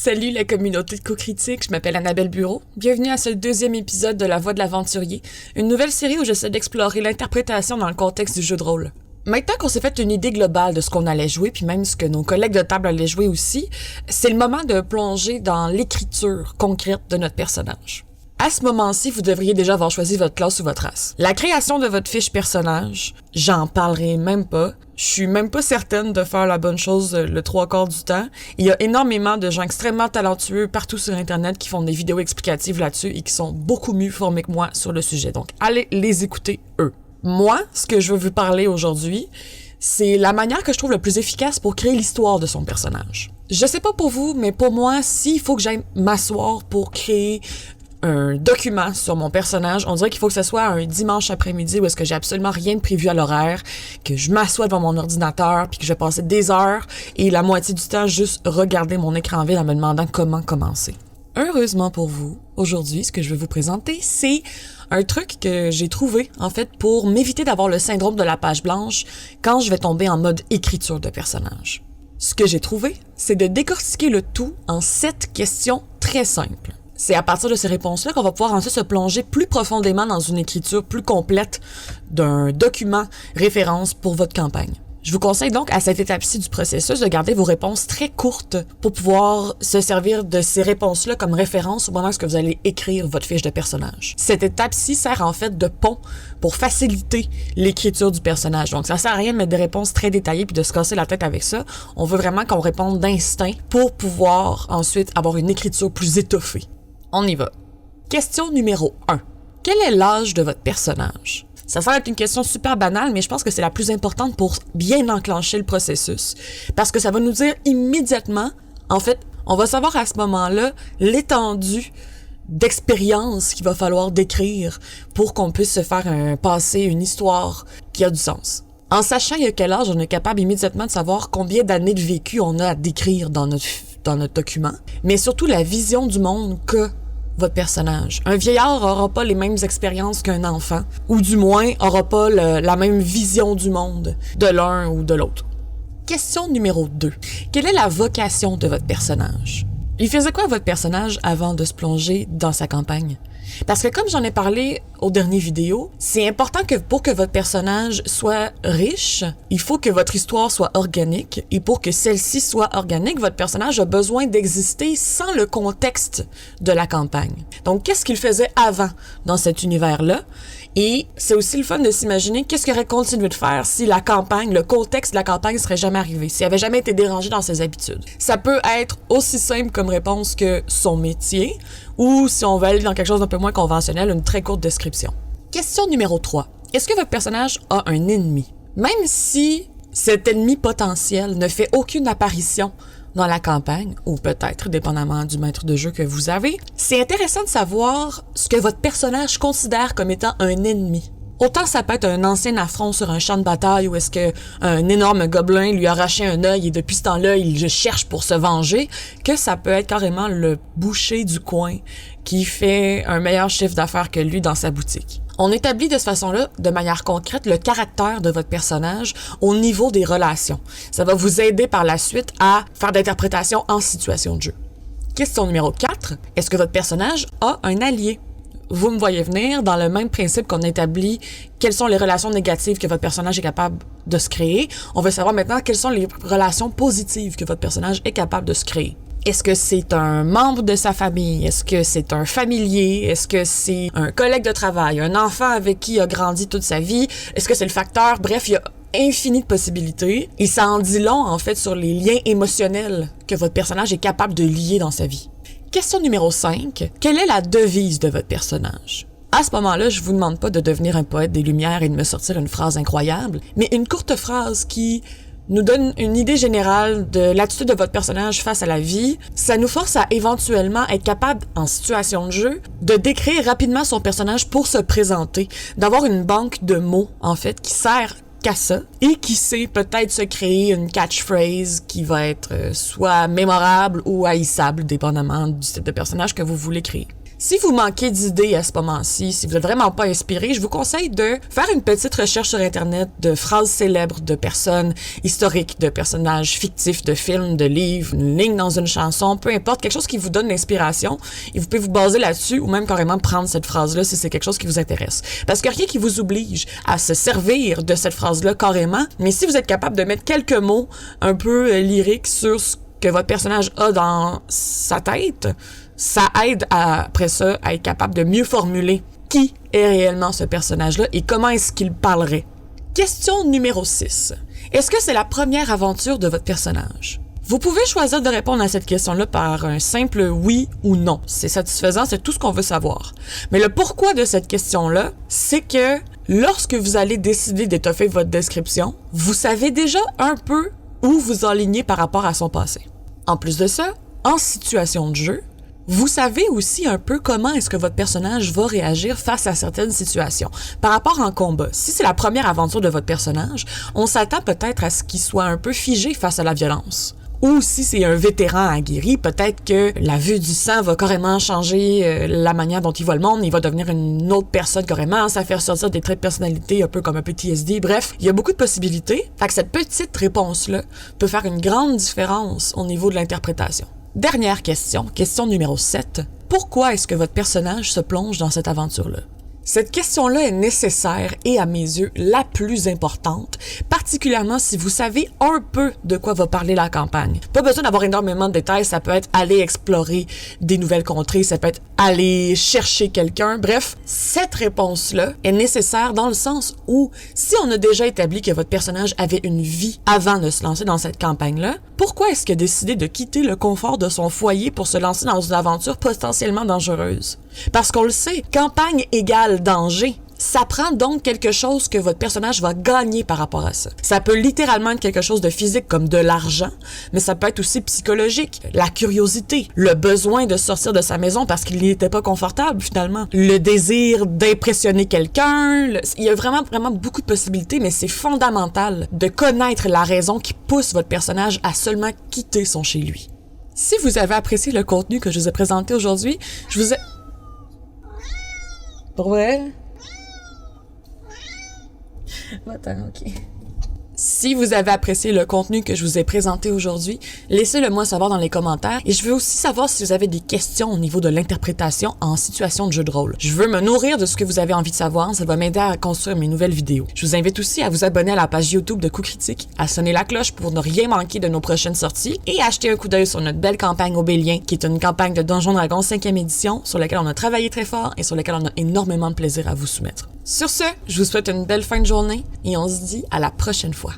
Salut la communauté de co-critique, je m'appelle Annabelle Bureau. Bienvenue à ce deuxième épisode de La Voix de l'Aventurier, une nouvelle série où j'essaie d'explorer l'interprétation dans le contexte du jeu de rôle. Maintenant qu'on s'est fait une idée globale de ce qu'on allait jouer, puis même ce que nos collègues de table allaient jouer aussi, c'est le moment de plonger dans l'écriture concrète de notre personnage. À ce moment-ci, vous devriez déjà avoir choisi votre classe ou votre race. La création de votre fiche personnage, j'en parlerai même pas. Je suis même pas certaine de faire la bonne chose le 3/4 du temps. Il y a énormément de gens extrêmement talentueux partout sur Internet qui font des vidéos explicatives là-dessus et qui sont beaucoup mieux formés que moi sur le sujet. Donc, allez les écouter, eux. Moi, ce que je veux vous parler aujourd'hui, c'est la manière que je trouve le plus efficace pour créer l'histoire de son personnage. Je sais pas pour vous, mais pour moi, s'il faut que j'aille m'asseoir pour créer un document sur mon personnage, on dirait qu'il faut que ce soit un dimanche après-midi où est-ce que j'ai absolument rien de prévu à l'horaire, que je m'assois devant mon ordinateur puis que je vais passer des heures et la moitié du temps juste regarder mon écran vide en me demandant comment commencer. Heureusement pour vous, aujourd'hui, ce que je vais vous présenter, c'est un truc que j'ai trouvé, en fait, pour m'éviter d'avoir le syndrome de la page blanche quand je vais tomber en mode écriture de personnage. Ce que j'ai trouvé, c'est de décortiquer le tout en 7 questions très simples. C'est à partir de ces réponses-là qu'on va pouvoir ensuite se plonger plus profondément dans une écriture plus complète d'un document référence pour votre campagne. Je vous conseille donc à cette étape-ci du processus de garder vos réponses très courtes pour pouvoir se servir de ces réponses-là comme référence au moment où vous allez écrire votre fiche de personnage. Cette étape-ci sert en fait de pont pour faciliter l'écriture du personnage. Donc ça sert à rien de mettre des réponses très détaillées puis de se casser la tête avec ça. On veut vraiment qu'on réponde d'instinct pour pouvoir ensuite avoir une écriture plus étoffée. On y va. Question numéro 1. Quel est l'âge de votre personnage? Ça semble être une question super banale, mais je pense que c'est la plus importante pour bien enclencher le processus. Parce que ça va nous dire immédiatement, en fait, on va savoir à ce moment-là l'étendue d'expérience qu'il va falloir décrire pour qu'on puisse se faire passer une histoire qui a du sens. En sachant à quel âge, on est capable immédiatement de savoir combien d'années de vécu on a à décrire dans notre document, mais surtout la vision du monde que votre personnage. Un vieillard aura pas les mêmes expériences qu'un enfant, ou du moins aura pas la même vision du monde de l'un ou de l'autre. Question numéro 2. Quelle est la vocation de votre personnage? Il faisait quoi votre personnage avant de se plonger dans sa campagne? Parce que comme j'en ai parlé aux dernières vidéos, c'est important que pour que votre personnage soit riche, il faut que votre histoire soit organique. Et pour que celle-ci soit organique, votre personnage a besoin d'exister sans le contexte de la campagne. Donc, qu'est-ce qu'il faisait avant dans cet univers-là? Et c'est aussi le fun de s'imaginer qu'est-ce qu'il aurait continué de faire si la campagne, le contexte de la campagne serait jamais arrivé, s'il avait jamais été dérangé dans ses habitudes. Ça peut être aussi simple comme réponse que son métier, ou si on veut aller dans quelque chose d'un peu moins conventionnel, une très courte description. Question numéro 3. Est-ce que votre personnage a un ennemi? Même si cet ennemi potentiel ne fait aucune apparition dans la campagne, ou peut-être, dépendamment du maître de jeu que vous avez, c'est intéressant de savoir ce que votre personnage considère comme étant un ennemi. Autant ça peut être un ancien affront sur un champ de bataille où est-ce que un énorme gobelin lui a arraché un œil et depuis ce temps-là, il le cherche pour se venger, que ça peut être carrément le boucher du coin qui fait un meilleur chiffre d'affaires que lui dans sa boutique. On établit de cette façon-là, de manière concrète, le caractère de votre personnage au niveau des relations. Ça va vous aider par la suite à faire d'interprétation en situation de jeu. Question numéro 4. Est-ce que votre personnage a un allié? Vous me voyez venir dans le même principe qu'on établit quelles sont les relations négatives que votre personnage est capable de se créer. On veut savoir maintenant quelles sont les relations positives que votre personnage est capable de se créer. Est-ce que c'est un membre de sa famille? Est-ce que c'est un familier? Est-ce que c'est un collègue de travail? Un enfant avec qui il a grandi toute sa vie? Est-ce que c'est le facteur? Bref, il y a infini de possibilités. Et ça en dit long, en fait, sur les liens émotionnels que votre personnage est capable de lier dans sa vie. Question numéro 5. Quelle est la devise de votre personnage? À ce moment-là, je vous demande pas de devenir un poète des Lumières et de me sortir une phrase incroyable, mais une courte phrase qui nous donne une idée générale de l'attitude de votre personnage face à la vie. Ça nous force à éventuellement être capable, en situation de jeu, de décrire rapidement son personnage pour se présenter, d'avoir une banque de mots, en fait, qui sert qu'à ça, et qui sait peut-être se créer une catchphrase qui va être soit mémorable ou haïssable, dépendamment du type de personnage que vous voulez créer. Si vous manquez d'idées à ce moment-ci, si vous n'êtes vraiment pas inspiré, je vous conseille de faire une petite recherche sur Internet de phrases célèbres de personnes historiques, de personnages fictifs, de films, de livres, une ligne dans une chanson, peu importe, quelque chose qui vous donne l'inspiration et vous pouvez vous baser là-dessus ou même carrément prendre cette phrase-là si c'est quelque chose qui vous intéresse. Parce qu'il n'y a rien qui vous oblige à se servir de cette phrase-là carrément, mais si vous êtes capable de mettre quelques mots un peu lyriques sur ce que votre personnage a dans sa tête, ça aide après ça à être capable de mieux formuler qui est réellement ce personnage-là et comment est-ce qu'il parlerait. Question numéro 6. Est-ce que c'est la première aventure de votre personnage? Vous pouvez choisir de répondre à cette question-là par un simple oui ou non. C'est satisfaisant, c'est tout ce qu'on veut savoir. Mais le pourquoi de cette question-là, c'est que lorsque vous allez décider d'étoffer votre description, vous savez déjà un peu où vous enlignez par rapport à son passé. En plus de ça, en situation de jeu, vous savez aussi un peu comment est-ce que votre personnage va réagir face à certaines situations. Par rapport en combat, si c'est la première aventure de votre personnage, on s'attend peut-être à ce qu'il soit un peu figé face à la violence. Ou si c'est un vétéran aguerri, peut-être que la vue du sang va carrément changer la manière dont il voit le monde, il va devenir une autre personne carrément, ça fait ressortir des traits de personnalité un peu comme un PTSD, bref, il y a beaucoup de possibilités. Fait que cette petite réponse-là peut faire une grande différence au niveau de l'interprétation. Dernière question, question numéro 7. Pourquoi est-ce que votre personnage se plonge dans cette aventure-là? Cette question-là est nécessaire et, à mes yeux, la plus importante, particulièrement si vous savez un peu de quoi va parler la campagne. Pas besoin d'avoir énormément de détails, ça peut être aller explorer des nouvelles contrées, ça peut être aller chercher quelqu'un. Bref, cette réponse-là est nécessaire dans le sens où, si on a déjà établi que votre personnage avait une vie avant de se lancer dans cette campagne-là, pourquoi est-ce qu'il a décidé de quitter le confort de son foyer pour se lancer dans une aventure potentiellement dangereuse? Parce qu'on le sait, campagne égale danger. Ça prend donc quelque chose que votre personnage va gagner par rapport à ça. Ça peut littéralement être quelque chose de physique comme de l'argent, mais ça peut être aussi psychologique. La curiosité, le besoin de sortir de sa maison parce qu'il n'était pas confortable finalement. Le désir d'impressionner quelqu'un. Il y a vraiment beaucoup de possibilités, mais c'est fondamental de connaître la raison qui pousse votre personnage à seulement quitter son chez lui. Si vous avez apprécié le contenu que je vous ai présenté aujourd'hui, je vous ai... Pour vrai? Attends, ok. Si vous avez apprécié le contenu que je vous ai présenté aujourd'hui, laissez-le moi savoir dans les commentaires et je veux aussi savoir si vous avez des questions au niveau de l'interprétation en situation de jeu de rôle. Je veux me nourrir de ce que vous avez envie de savoir, ça va m'aider à construire mes nouvelles vidéos. Je vous invite aussi à vous abonner à la page YouTube de Coup Critique, à sonner la cloche pour ne rien manquer de nos prochaines sorties et à jeter un coup d'œil sur notre belle campagne Obélien, qui est une campagne de Donjons Dragons 5e édition sur laquelle on a travaillé très fort et sur laquelle on a énormément de plaisir à vous soumettre. Sur ce, je vous souhaite une belle fin de journée et on se dit à la prochaine fois.